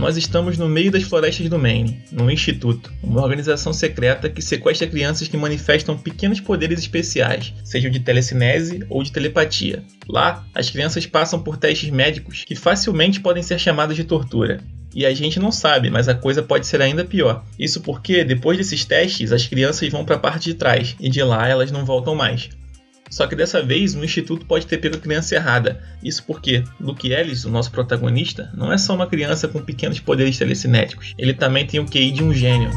Nós estamos no meio das florestas do Maine, num instituto, uma organização secreta que sequestra crianças que manifestam pequenos poderes especiais, sejam de telecinese ou de telepatia. Lá, as crianças passam por testes médicos que facilmente podem ser chamados de tortura. E a gente não sabe, mas a coisa pode ser ainda pior. Isso porque, depois desses testes, as crianças vão para a parte de trás, e de lá elas não voltam mais. Só que dessa vez o instituto pode ter pego a criança errada. Isso porque Luke Ellis, o nosso protagonista, não é só uma criança com pequenos poderes telecinéticos. Ele também tem o QI de um gênio.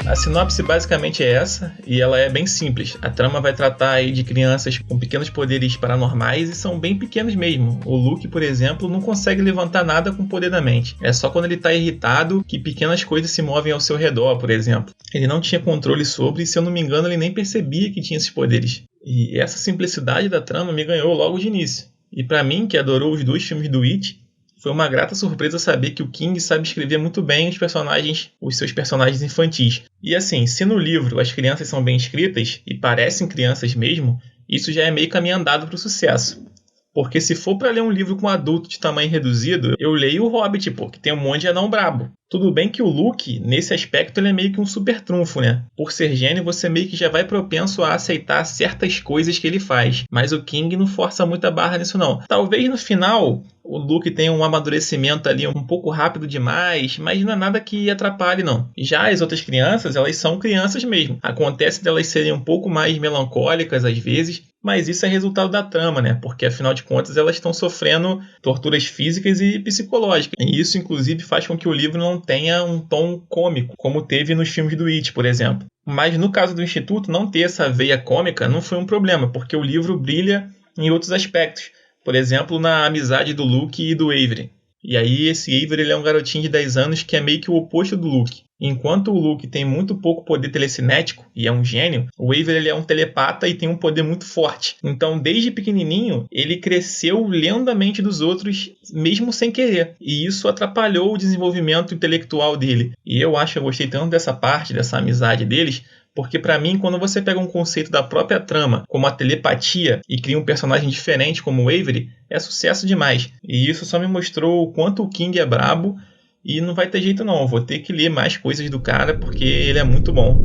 A sinopse basicamente é essa, e ela é bem simples. A trama vai tratar aí de crianças com pequenos poderes paranormais e são bem pequenos mesmo. O Luke, por exemplo, não consegue levantar nada com o poder da mente. É só quando ele está irritado que pequenas coisas se movem ao seu redor, por exemplo. Ele não tinha controle sobre e, se eu não me engano, ele nem percebia que tinha esses poderes. E essa simplicidade da trama me ganhou logo de início. E para mim, que adorou os 2 filmes do It, foi uma grata surpresa saber que o King sabe escrever muito bem os seus personagens infantis. E assim, se no livro as crianças são bem escritas e parecem crianças mesmo, isso já é meio caminho andado para o sucesso. Porque se for para ler um livro com adulto de tamanho reduzido, eu leio o Hobbit, que tem um monte de anão brabo. Tudo bem que o Luke, nesse aspecto, ele é meio que um super trunfo, né? Por ser gênio, você meio que já vai propenso a aceitar certas coisas que ele faz. Mas o King não força muita barra nisso não. Talvez no final o Luke tenha um amadurecimento ali um pouco rápido demais, mas não é nada que atrapalhe não. Já as outras crianças, elas são crianças mesmo. Acontece delas serem um pouco mais melancólicas às vezes, mas isso é resultado da trama, né? Porque afinal de contas elas estão sofrendo torturas físicas e psicológicas. E isso inclusive faz com que o livro não tenha um tom cômico, como teve nos filmes do It, por exemplo. Mas no caso do Instituto, não ter essa veia cômica não foi um problema, porque o livro brilha em outros aspectos. Por exemplo, na amizade do Luke e do Avery. E aí esse Avery ele é um garotinho de 10 anos que é meio que o oposto do Luke. Enquanto o Luke tem muito pouco poder telecinético e é um gênio, o Avery ele é um telepata e tem um poder muito forte. Então, desde pequenininho, ele cresceu lendo a mente dos outros, mesmo sem querer. E isso atrapalhou o desenvolvimento intelectual dele. E eu gostei tanto dessa parte, dessa amizade deles, porque para mim, quando você pega um conceito da própria trama, como a telepatia, e cria um personagem diferente como o Avery, é sucesso demais. E isso só me mostrou o quanto o King é brabo, e não vai ter jeito não, eu vou ter que ler mais coisas do cara, porque ele é muito bom.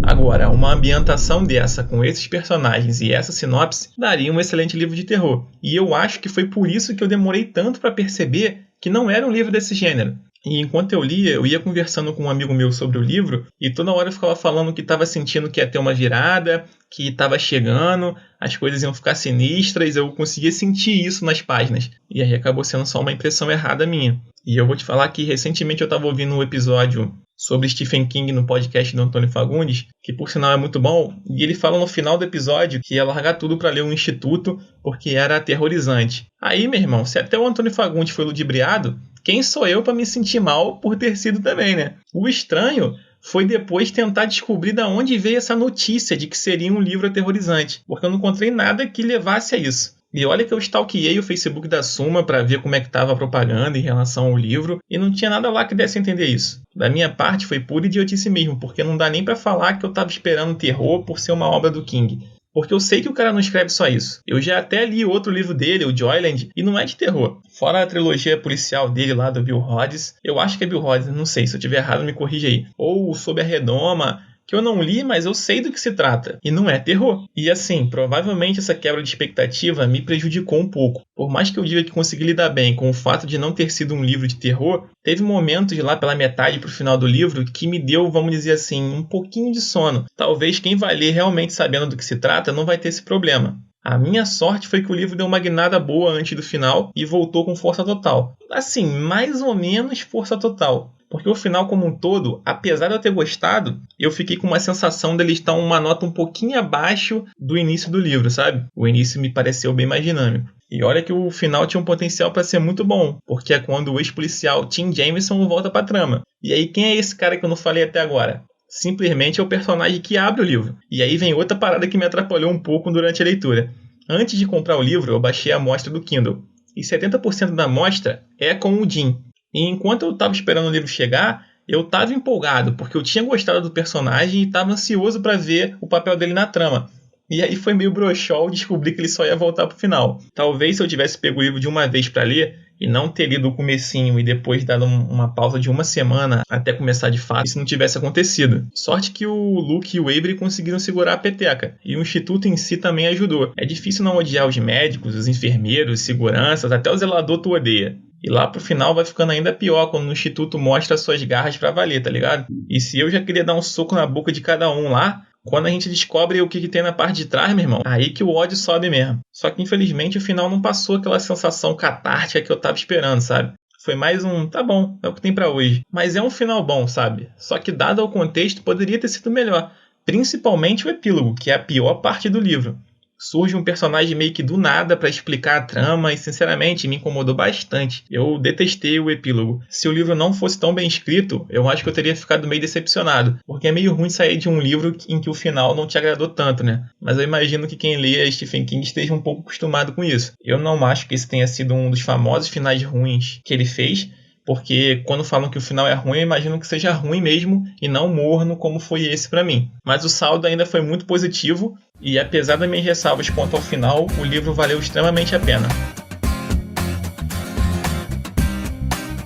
Agora, uma ambientação dessa, com esses personagens e essa sinopse, daria um excelente livro de terror. E eu acho que foi por isso que eu demorei tanto para perceber que não era um livro desse gênero. E enquanto eu lia, eu ia conversando com um amigo meu sobre o livro e toda hora eu ficava falando que estava sentindo que ia ter uma virada, que estava chegando, as coisas iam ficar sinistras, eu conseguia sentir isso nas páginas. E aí acabou sendo só uma impressão errada minha. E eu vou te falar que recentemente eu estava ouvindo um episódio sobre Stephen King no podcast do Antônio Fagundes, que por sinal é muito bom, e ele fala no final do episódio que ia largar tudo para ler um Instituto porque era aterrorizante. Aí, meu irmão, se até o Antônio Fagundes foi ludibriado, quem sou eu para me sentir mal por ter sido também, né? O estranho foi depois tentar descobrir de onde veio essa notícia de que seria um livro aterrorizante, porque eu não encontrei nada que levasse a isso. E olha que eu stalkeei o Facebook da Suma para ver como é que estava a propaganda em relação ao livro, e não tinha nada lá que desse a entender isso. Da minha parte foi pura idiotice mesmo, porque não dá nem para falar que eu estava esperando terror por ser uma obra do King. Porque eu sei que o cara não escreve só isso. Eu já até li outro livro dele, o Joyland, e não é de terror. Fora a trilogia policial dele lá do Bill Hodges, eu acho que é Bill Hodges, não sei, se eu estiver errado me corrija aí. Ou Sob a Redoma, que eu não li, mas eu sei do que se trata. E não é terror. E assim, provavelmente essa quebra de expectativa me prejudicou um pouco. Por mais que eu diga que consegui lidar bem com o fato de não ter sido um livro de terror, teve momentos lá pela metade pro final do livro que me deu, vamos dizer assim, um pouquinho de sono. Talvez quem vai ler realmente sabendo do que se trata não vai ter esse problema. A minha sorte foi que o livro deu uma guinada boa antes do final e voltou com força total. Assim, mais ou menos força total. Porque o final como um todo, apesar de eu ter gostado, eu fiquei com uma sensação dele estar uma nota um pouquinho abaixo do início do livro, sabe? O início me pareceu bem mais dinâmico. E olha que o final tinha um potencial para ser muito bom, porque é quando o ex-policial Tim Jameson volta para a trama. E aí quem é esse cara que eu não falei até agora? Simplesmente é o personagem que abre o livro. E aí vem outra parada que me atrapalhou um pouco durante a leitura. Antes de comprar o livro, eu baixei a amostra do Kindle. E 70% da amostra é com o Jim. E enquanto eu estava esperando o livro chegar, eu estava empolgado, porque eu tinha gostado do personagem e estava ansioso para ver o papel dele na trama. E aí foi meio broxol descobrir que ele só ia voltar pro final. Talvez se eu tivesse pego o livro de uma vez pra ler e não ter lido o comecinho e depois dado uma pausa de uma semana até começar de fato, isso não tivesse acontecido. Sorte que o Luke e o Avery conseguiram segurar a peteca. E o Instituto em si também ajudou. É difícil não odiar os médicos, os enfermeiros, seguranças, até o zelador tu odeia. E lá pro final vai ficando ainda pior quando o Instituto mostra suas garras pra valer, tá ligado? E se eu já queria dar um soco na boca de cada um lá, quando a gente descobre o que tem na parte de trás, meu irmão, aí que o ódio sobe mesmo. Só que infelizmente o final não passou aquela sensação catártica que eu tava esperando, sabe? Foi mais um, tá bom, é o que tem pra hoje. Mas é um final bom, sabe? Só que dado ao contexto poderia ter sido melhor. Principalmente o epílogo, que é a pior parte do livro. Surge um personagem meio que do nada pra explicar a trama e, sinceramente, me incomodou bastante. Eu detestei o epílogo. Se o livro não fosse tão bem escrito, eu acho que eu teria ficado meio decepcionado. Porque é meio ruim sair de um livro em que o final não te agradou tanto, né? Mas eu imagino que quem lê Stephen King esteja um pouco acostumado com isso. Eu não acho que esse tenha sido um dos famosos finais ruins que ele fez, porque quando falam que o final é ruim, eu imagino que seja ruim mesmo e não morno como foi esse pra mim. Mas o saldo ainda foi muito positivo e apesar das minhas ressalvas quanto ao final, o livro valeu extremamente a pena.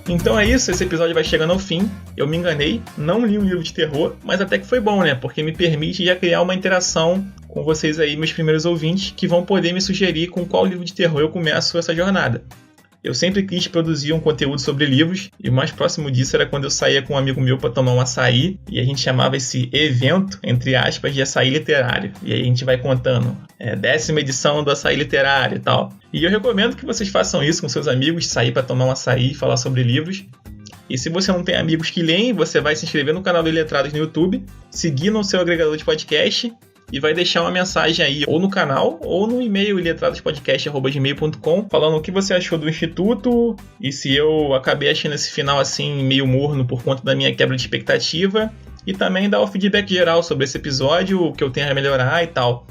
Então é isso, esse episódio vai chegando ao fim. Eu me enganei, não li um livro de terror, mas até que foi bom, né? Porque me permite já criar uma interação com vocês aí, meus primeiros ouvintes, que vão poder me sugerir com qual livro de terror eu começo essa jornada. Eu sempre quis produzir um conteúdo sobre livros, e o mais próximo disso era quando eu saía com um amigo meu para tomar um açaí, e a gente chamava esse evento, entre aspas, de açaí literário. E aí a gente vai contando, 10ª edição do açaí literário e tal. E eu recomendo que vocês façam isso com seus amigos, sair para tomar um açaí e falar sobre livros. E se você não tem amigos que leem, você vai se inscrever no canal do Iletrados no YouTube, seguir no seu agregador de podcast e vai deixar uma mensagem aí, ou no canal, ou no e-mail iletradospodcast@gmail.com, falando o que você achou do Instituto, e se eu acabei achando esse final assim meio morno por conta da minha quebra de expectativa, e também dar o feedback geral sobre esse episódio, o que eu tenho a melhorar e tal.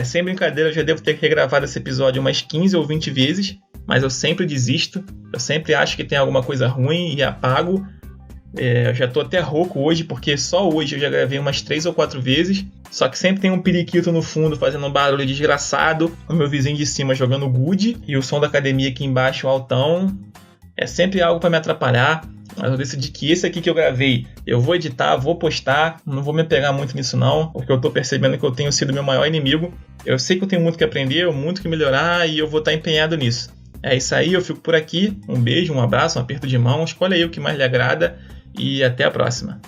Sem brincadeira, eu já devo ter regravado esse episódio umas 15 ou 20 vezes, mas eu sempre desisto, eu sempre acho que tem alguma coisa ruim e apago. Eu já tô até rouco hoje, porque só hoje eu já gravei umas 3 ou 4 vezes. Só que sempre tem um periquito no fundo fazendo um barulho desgraçado, o meu vizinho de cima jogando gude e o som da academia aqui embaixo altão. É sempre algo para me atrapalhar, mas eu decidi que esse aqui que eu gravei eu vou editar, vou postar, não vou me pegar muito nisso não, porque eu tô percebendo que eu tenho sido meu maior inimigo. Eu sei que eu tenho muito que aprender, muito que melhorar e eu vou estar empenhado nisso. É isso aí, eu fico por aqui. Um beijo, um abraço, um aperto de mão, escolha aí o que mais lhe agrada e até a próxima.